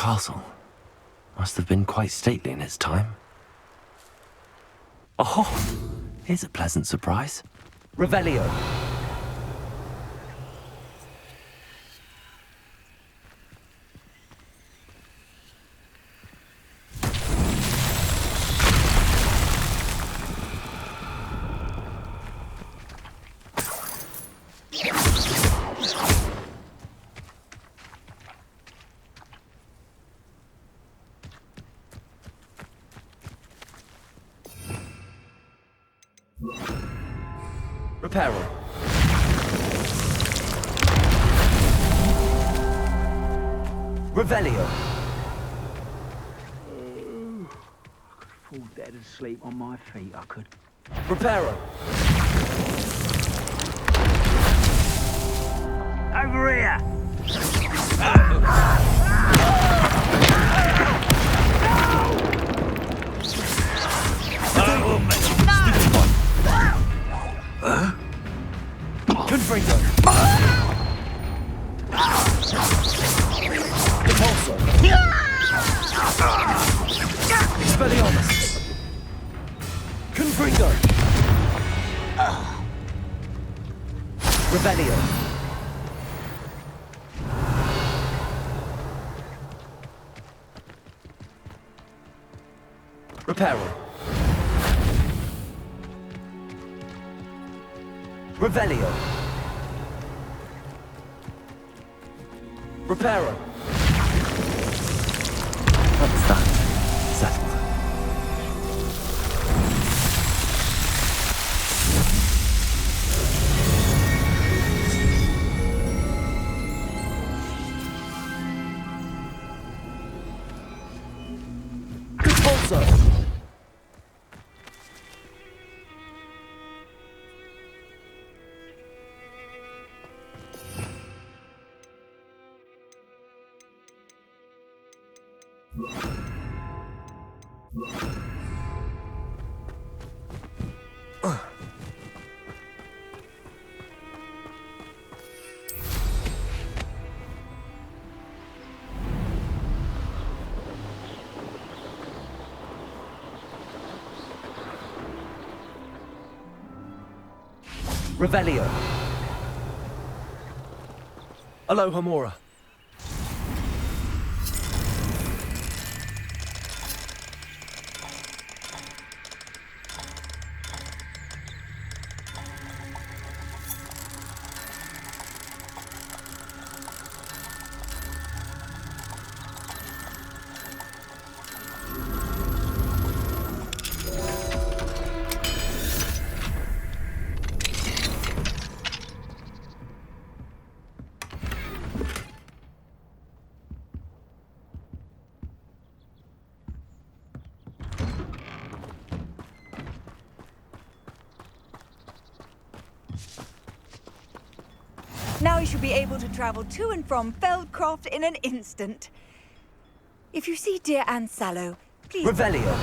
castle. Must have been quite stately in its time. Oh, here's a pleasant surprise. Revelio. Reparo. Revelio. I could fall dead asleep on my feet, I could. Reparo. Over here! Confringo. Repulsor. Expelliarmus. Confringo. Revelio. Reparo. Revelio. Reparo. What's that? Settled. Repulsor. Revelio. Aloha Mora. Now you should be able to travel to and from Feldcroft in an instant. If you see dear Anne Sallow, please... Revelio.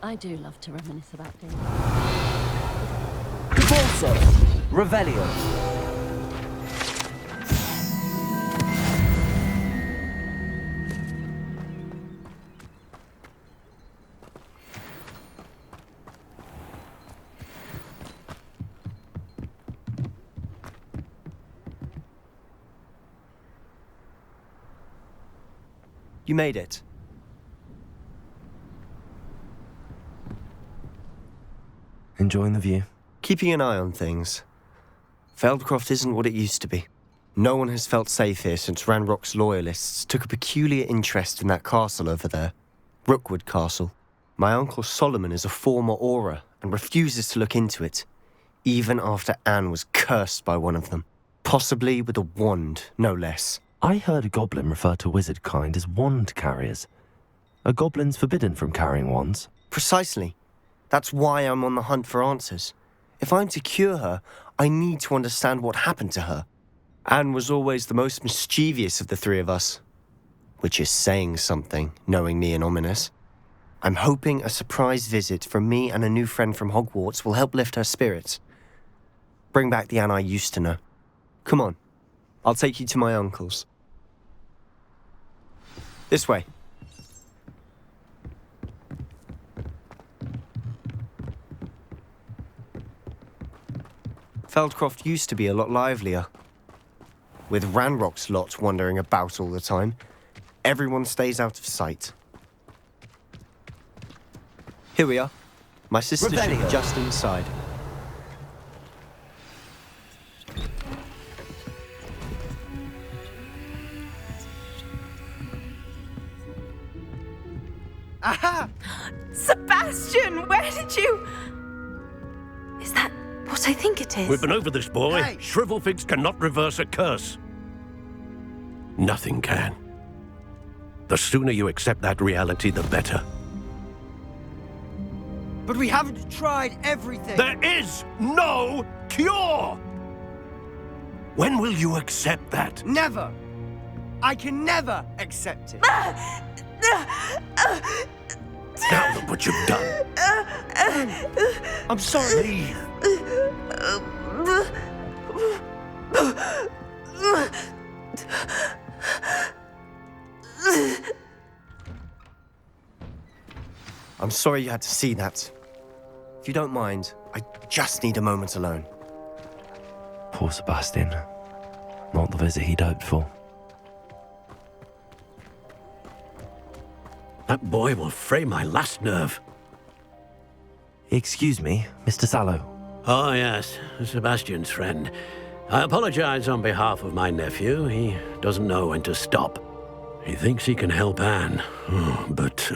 I do love to reminisce about days. Repulsor. Revelio. You made it. Enjoying the view? Keeping an eye on things. Feldcroft isn't what it used to be. No one has felt safe here since Ranrock's loyalists took a peculiar interest in that castle over there. Rookwood Castle. My uncle Solomon is a former Auror and refuses to look into it, even after Anne was cursed by one of them. Possibly with a wand, no less. I heard a goblin refer to wizard kind as wand carriers. Are goblins forbidden from carrying wands? Precisely. That's why I'm on the hunt for answers. If I'm to cure her, I need to understand what happened to her. Anne was always the most mischievous of the three of us. Which is saying something, knowing me and Ominous. I'm hoping a surprise visit from me and a new friend from Hogwarts will help lift her spirits. Bring back the Anne I used to know. Come on, I'll take you to my uncle's. This way. Feldcroft used to be a lot livelier. With Ranrock's lot wandering about all the time, everyone stays out of sight. Here we are. My sister should be Revelio. just inside. Aha! Sebastian, where did you... Is that what I think it is? We've been over this, boy. Hey. Shrivelfigs cannot reverse a curse. Nothing can. The sooner you accept that reality, the better. But we haven't tried everything. There is no cure! When will you accept that? Never. I can never accept it. Now look what you've done. I'm sorry. Leave. I'm sorry you had to see that. If you don't mind, I just need a moment alone. Poor Sebastian. Not the visit he'd hoped for. That boy will fray my last nerve. Excuse me, Mr. Sallow. Oh, yes, Sebastian's friend. I apologize on behalf of my nephew. He doesn't know when to stop. He thinks he can help Anne, but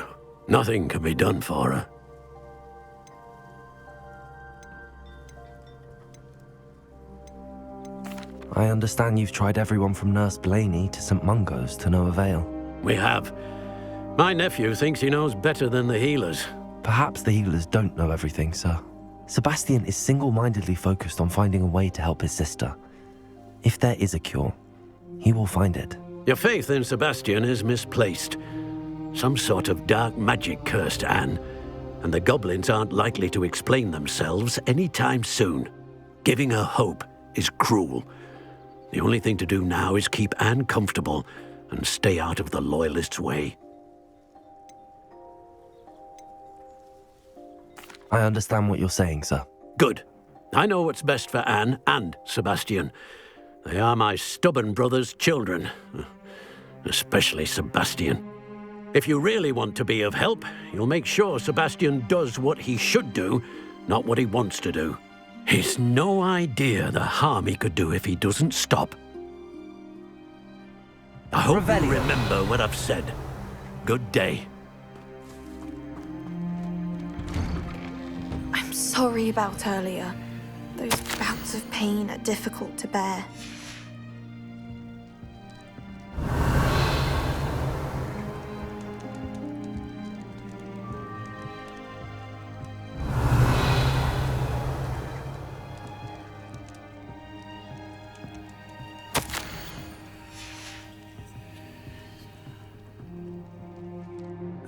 nothing can be done for her. I understand you've tried everyone from Nurse Blaney to St. Mungo's to no avail. We have. My nephew thinks he knows better than the healers. Perhaps the healers don't know everything, sir. Sebastian is single-mindedly focused on finding a way to help his sister. If there is a cure, he will find it. Your faith in Sebastian is misplaced. Some sort of dark magic cursed Anne, and the goblins aren't likely to explain themselves anytime soon. Giving her hope is cruel. The only thing to do now is keep Anne comfortable and stay out of the Loyalists' way. I understand what you're saying, sir. Good. I know what's best for Anne and Sebastian. They are my stubborn brother's children. Especially Sebastian. If you really want to be of help, you'll make sure Sebastian does what he should do, not what he wants to do. He's no idea the harm he could do if he doesn't stop. I hope you Revelio. remember what I've said. Good day. I'm sorry about earlier. Those bouts of pain are difficult to bear.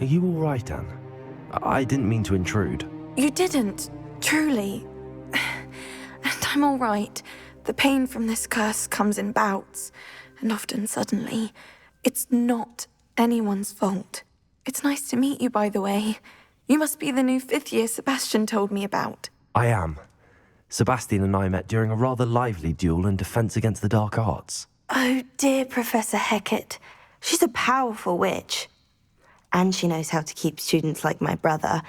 Are you all right, Anne? I didn't mean to intrude. You didn't, truly. And I'm all right. The pain from this curse comes in bouts, and often suddenly. It's not anyone's fault. It's nice to meet you, by the way. You must be the new 5th year Sebastian told me about. I am. Sebastian and I met during a rather lively duel in defense against the dark arts. Oh, dear Professor Hecat. She's a powerful witch. And she knows how to keep students like my brother,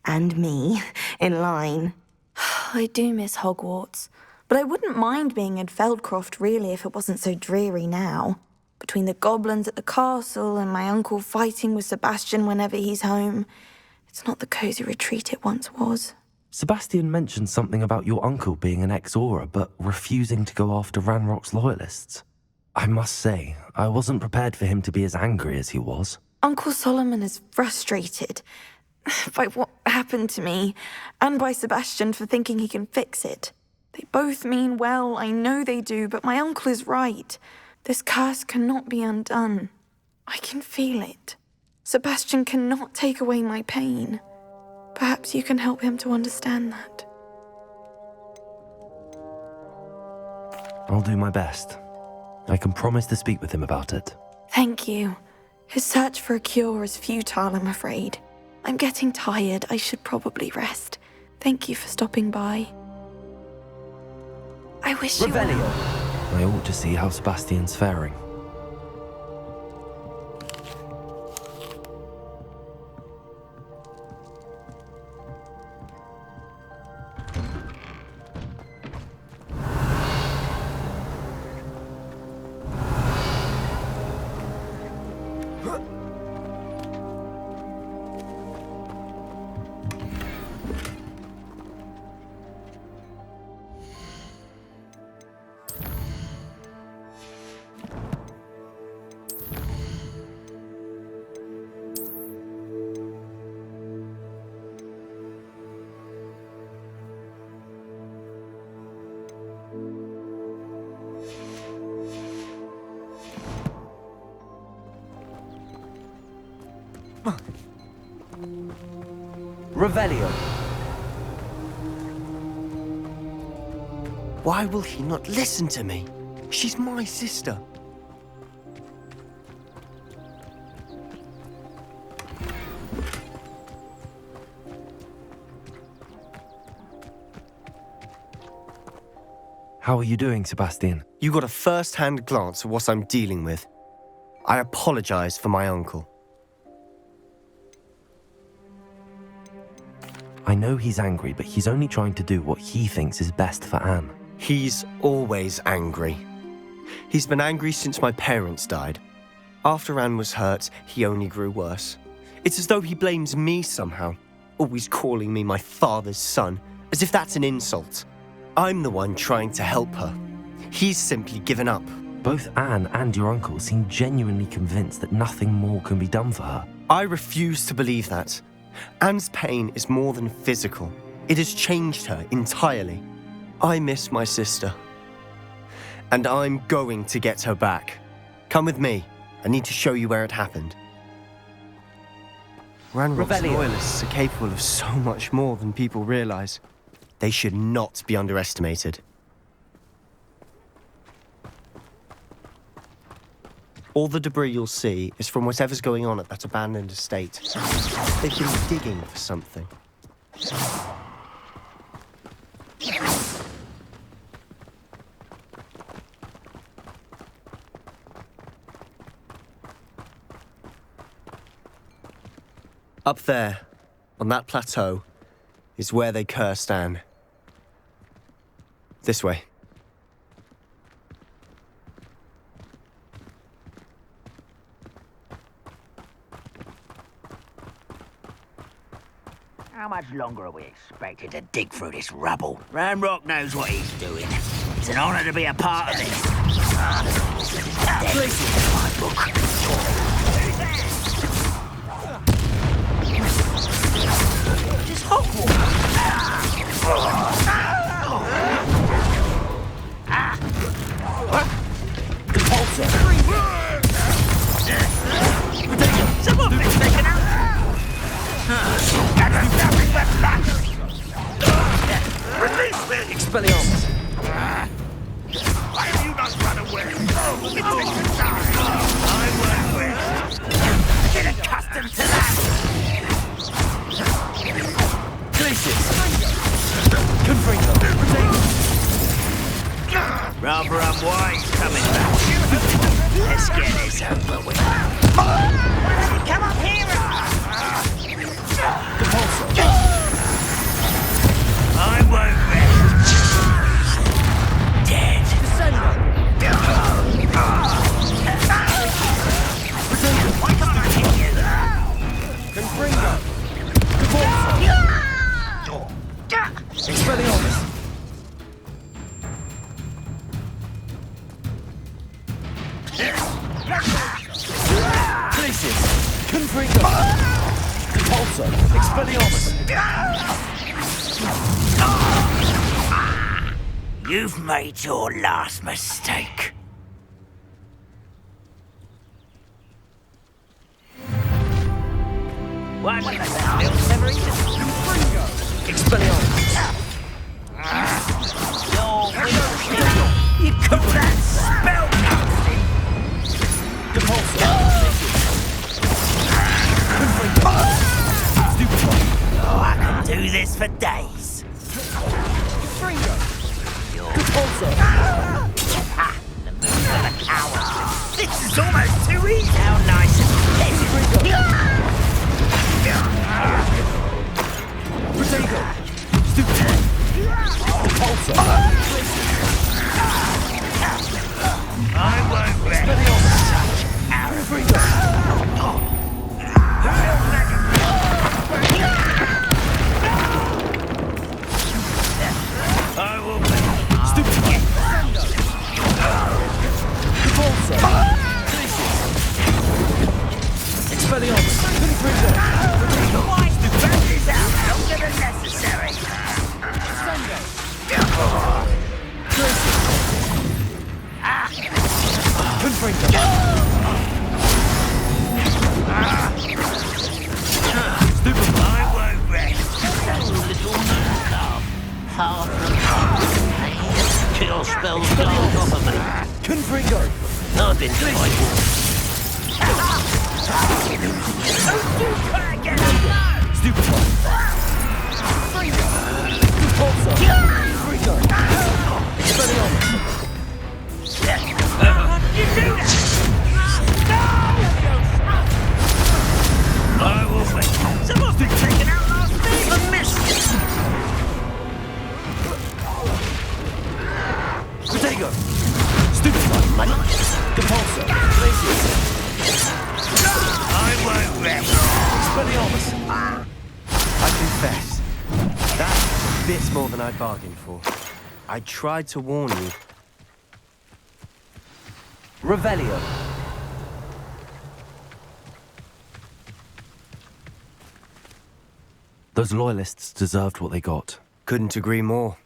and me, in line. I do miss Hogwarts, but I wouldn't mind being in Feldcroft, really, if it wasn't so dreary now. Between the goblins at the castle and my uncle fighting with Sebastian whenever he's home, it's not the cosy retreat it once was. Sebastian mentioned something about your uncle being an ex-Aura, but refusing to go after Ranrock's loyalists. I must say, I wasn't prepared for him to be as angry as he was. Uncle Solomon is frustrated by what happened to me, and by Sebastian for thinking he can fix it. They both mean well, I know they do, but my uncle is right. This curse cannot be undone. I can feel it. Sebastian cannot take away my pain. Perhaps you can help him to understand that. I'll do my best. I can promise to speak with him about it. Thank you. His search for a cure is futile, I'm afraid. I'm getting tired. I should probably rest. Thank you for stopping by. I wish you Revelio. well. I ought to see how Sebastian's faring. Revelio. Why will he not listen to me? She's my sister. How are you doing, Sebastian? You got a first-hand glance at what I'm dealing with. I apologize for my uncle. I know he's angry, but he's only trying to do what he thinks is best for Anne. He's always angry. He's been angry since my parents died. After Anne was hurt, he only grew worse. It's as though he blames me somehow, always calling me my father's son, as if that's an insult. I'm the one trying to help her. He's simply given up. Both Anne and your uncle seem genuinely convinced that nothing more can be done for her. I refuse to believe that. Anne's pain is more than physical. It has changed her entirely. I miss my sister. And I'm going to get her back. Come with me. I need to show you where it happened. Ranrock's Revelio. loyalists are capable of so much more than people realize. They should not be underestimated. All the debris you'll see is from whatever's going on at that abandoned estate. They've been digging for something. Up there, on that plateau, is where they cursed Anne. This way. How much longer are we expected to dig through this rubble? Ranrock knows what he's doing. It's an honor to be a part of this. This is my book. Just Some of it's taken out. Release me! Expelliarmus. Why have you not run away? It takes a time. I won't wait. Get accustomed to that. Glacius. Confringo. Rather unwise coming back. Let's get this over with. Come up here! I won't rest. Dead. Why can't I hit you? Confringo. Expelliarmus. Glacius. Confringo. Compulso. Expelliarmus. You've made your last mistake. One little separation. Confringo. Expelliarmus. You call that spellcasting? Compulso. for days. Fringo! Repulsor! The moves of a coward. This is almost too easy. How nice and Protego! Stupid! Repulsor! I won't rest. Fringo! I will be. Stupid! Repulsor! Expelliarmus! Confringo! Why defend this out longer than necessary? Confringo! Stupid! I won't rest. Little moon half the kill spells gone off of me. Confringo! I've been fighting. Stupid one! Repulsor! Fringo! Expelliarmus! You do that! No! I will be. Someone's been taken out last week and missed it. Protego! Stupid one! Repulsor! I won't rest. Expelliarmus! I confess, that's bits more than I bargained for. I tried to warn you. Revelio! Those loyalists deserved what they got. Couldn't agree more.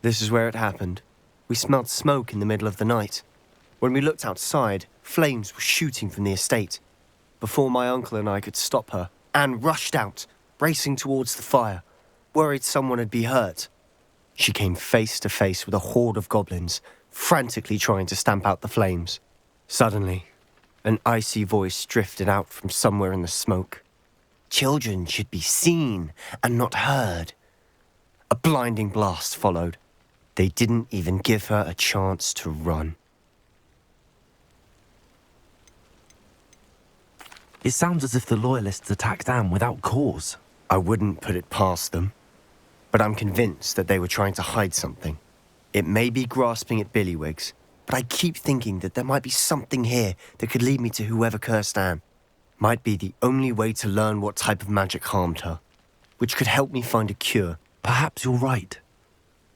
This is where it happened. We smelled smoke in the middle of the night. When we looked outside, flames were shooting from the estate. Before my uncle and I could stop her, Anne rushed out, racing towards the fire, worried someone would be hurt. She came face to face with a horde of goblins, frantically trying to stamp out the flames. Suddenly, an icy voice drifted out from somewhere in the smoke. Children should be seen and not heard. A blinding blast followed. They didn't even give her a chance to run. It sounds as if the loyalists attacked Anne without cause. I wouldn't put it past them, but I'm convinced that they were trying to hide something. It may be grasping at Billywigs, but I keep thinking that there might be something here that could lead me to whoever cursed Anne. Might be the only way to learn what type of magic harmed her, which could help me find a cure. Perhaps you're right.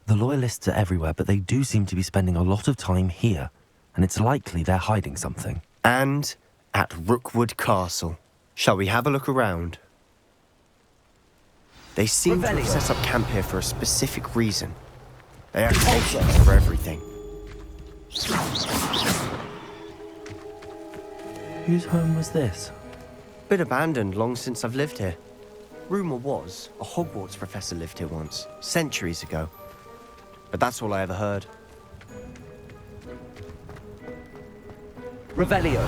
The loyalists are everywhere, but they do seem to be spending a lot of time here, and it's likely they're hiding something. And at Rookwood Castle. Shall we have a look around? They seem to have set up camp here for a specific reason. They have stations for everything. Whose home was this? Been abandoned long since I've lived here. Rumour was a Hogwarts professor lived here once, centuries ago. But that's all I ever heard. Revelio!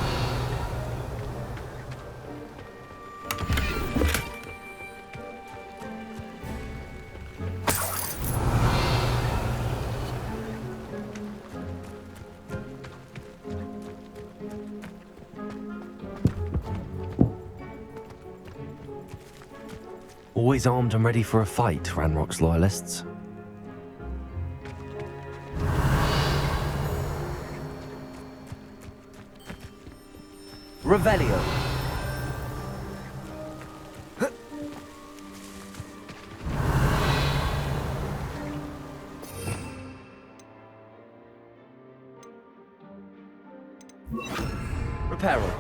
Always armed and ready for a fight, Ranrock's loyalists. Revelio! Reparo!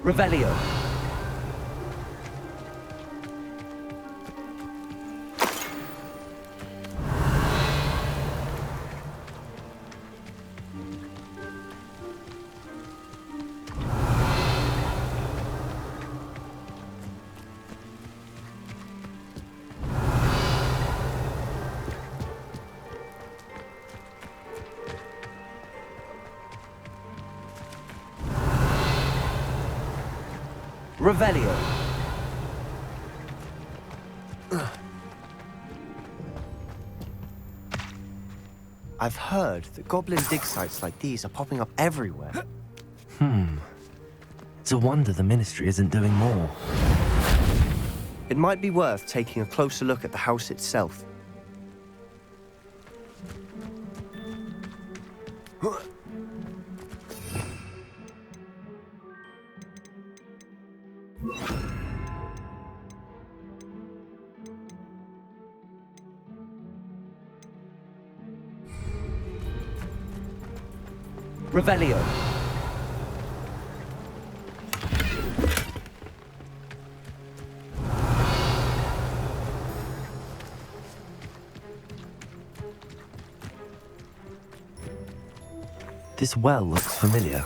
Revelio! Revelio. I've heard that goblin dig sites like these are popping up everywhere. It's a wonder the Ministry isn't doing more. It might be worth taking a closer look at the house itself. Revelio. This well looks familiar.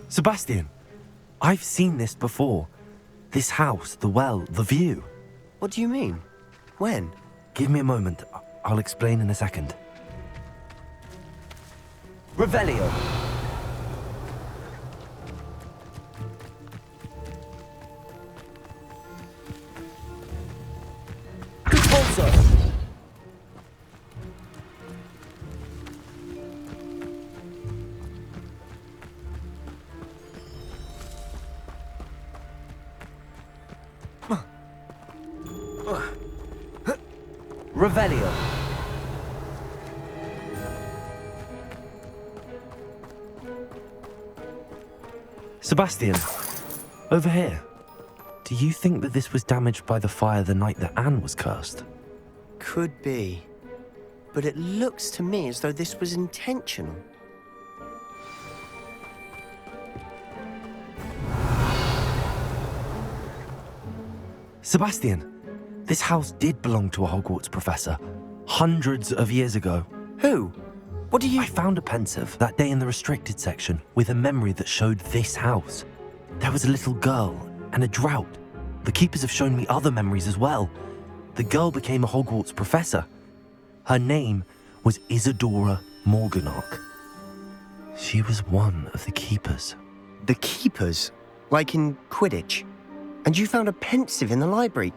Sebastian, I've seen this before. This house, the well, the view. What do you mean? When? Give me a moment. I'll explain in a second. Revelio. Compulso. Revelio. Sebastian, over here. Do you think that this was damaged by the fire the night that Anne was cursed? Could be. But it looks to me as though this was intentional. Sebastian, this house did belong to a Hogwarts professor, hundreds of years ago. Who? What do you... I found a pensive that day in the restricted section with a memory that showed this house. There was a little girl and a drought. The keepers have shown me other memories as well. The girl became a Hogwarts professor. Her name was Isadora Morganach. She was one of the keepers. The keepers? Like in Quidditch? And you found a pensive in the library?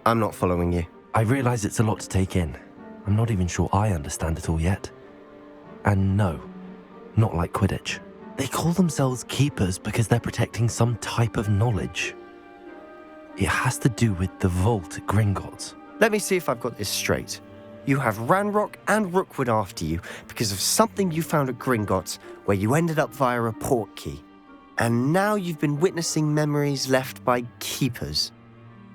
I'm not following you. I realize it's a lot to take in. I'm not even sure I understand it all yet. And no, not like Quidditch. They call themselves keepers because they're protecting some type of knowledge. It has to do with the vault at Gringotts. Let me see if I've got this straight. You have Ranrock and Rookwood after you because of something you found at Gringotts where you ended up via a port key. And now you've been witnessing memories left by keepers.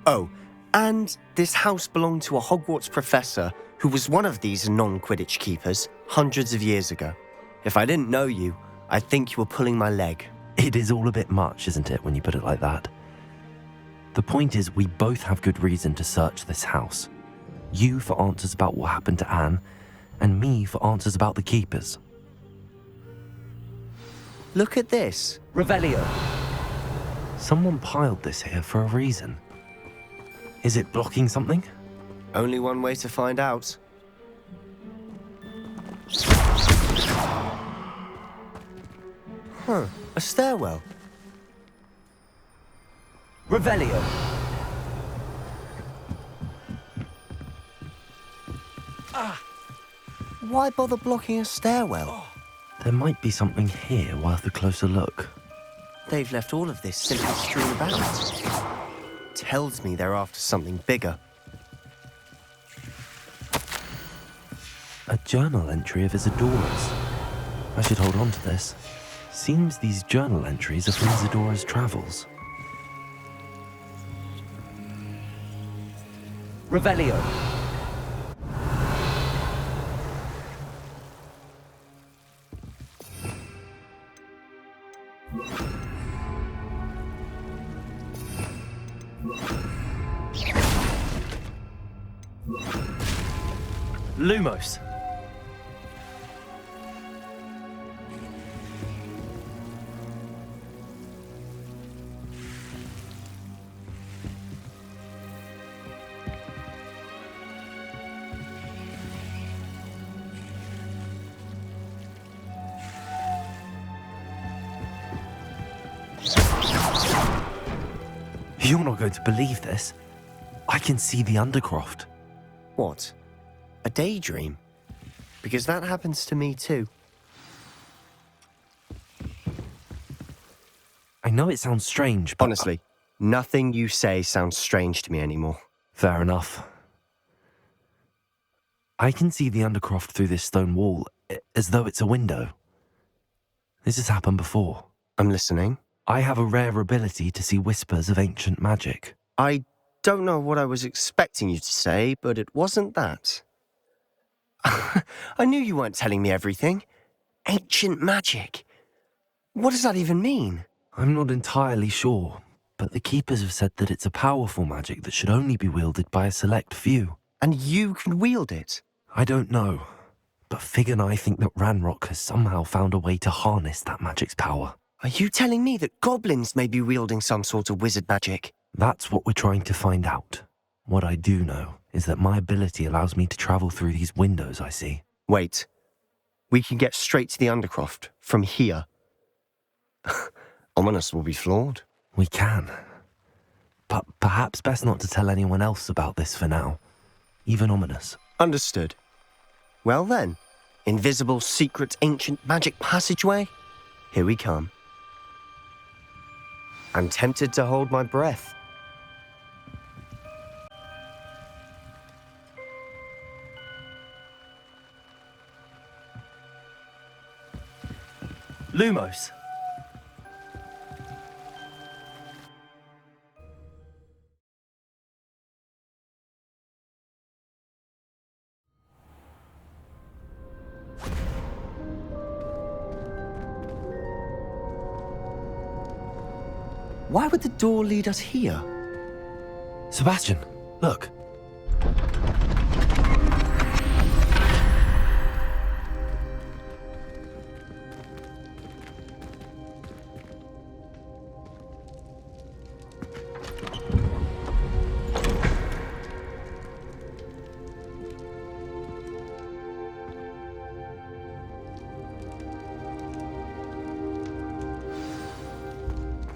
Oh, and this house belonged to a Hogwarts professor who was one of these non-Quidditch keepers hundreds of years ago. If I didn't know you, I'd think you were pulling my leg. It is all a bit much, isn't it, when you put it like that? The point is, we both have good reason to search this house. You for answers about what happened to Anne, and me for answers about the keepers. Look at this. Revelio. Someone piled this here for a reason. Is it blocking something? Only one way to find out. A stairwell. Revelio. Why bother blocking a stairwell? There might be something here worth a closer look. They've left all of this simply strewn about. Tells me they're after something bigger. A journal entry of Isadora's. I should hold on to this. Seems these journal entries are from Isadora's travels. Revelio. Lumos. You're not going to believe this. I can see the Undercroft. What? A daydream? Because that happens to me too. I know it sounds strange, but... Honestly, nothing you say sounds strange to me anymore. Fair enough. I can see the Undercroft through this stone wall, as though it's a window. This has happened before. I'm listening. I have a rare ability to see whispers of ancient magic. I don't know what I was expecting you to say, but it wasn't that. I knew you weren't telling me everything. Ancient magic. What does that even mean? I'm not entirely sure, but the Keepers have said that it's a powerful magic that should only be wielded by a select few. And you can wield it? I don't know, but Fig and I think that Ranrock has somehow found a way to harness that magic's power. Are you telling me that goblins may be wielding some sort of wizard magic? That's what we're trying to find out. What I do know is that my ability allows me to travel through these windows I see. Wait. We can get straight to the Undercroft from here. Ominous will be flawed. We can. But perhaps best not to tell anyone else about this for now. Even Ominous. Understood. Well then, invisible, secret, ancient magic passageway? Here we come. I'm tempted to hold my breath. Lumos! Why would the door lead us here? Sebastian, look.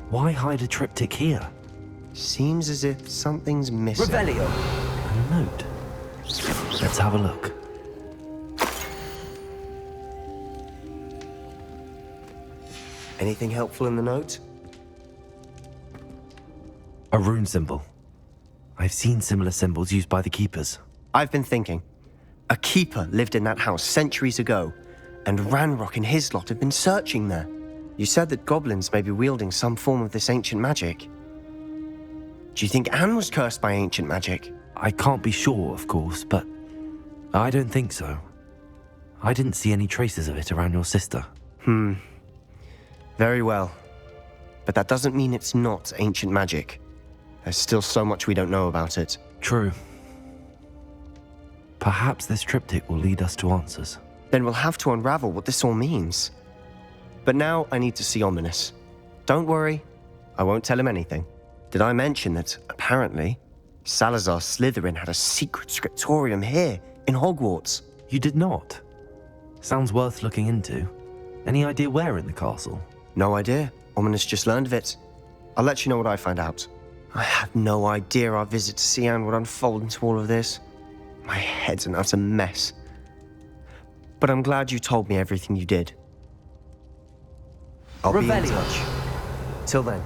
Why hide a triptych here? Seems as if something's missing. Revelio. A note. Let's have a look. Anything helpful in the note? A rune symbol. I've seen similar symbols used by the Keepers. I've been thinking. A keeper lived in that house centuries ago, and Ranrock and his lot have been searching there. You said that goblins may be wielding some form of this ancient magic. Do you think Anne was cursed by ancient magic? I can't be sure, of course, but I don't think so. I didn't see any traces of it around your sister. Very well. But that doesn't mean it's not ancient magic. There's still so much we don't know about it. True. Perhaps this triptych will lead us to answers. Then we'll have to unravel what this all means. But now I need to see Ominous. Don't worry, I won't tell him anything. Did I mention that, apparently, Salazar Slytherin had a secret scriptorium here, in Hogwarts? You did not? Sounds worth looking into. Any idea where in the castle? No idea. Ominous just learned of it. I'll let you know what I find out. I had no idea our visit to Cian would unfold into all of this. My head's an utter mess. But I'm glad you told me everything you did. I'll be in Revelio. touch. Till then.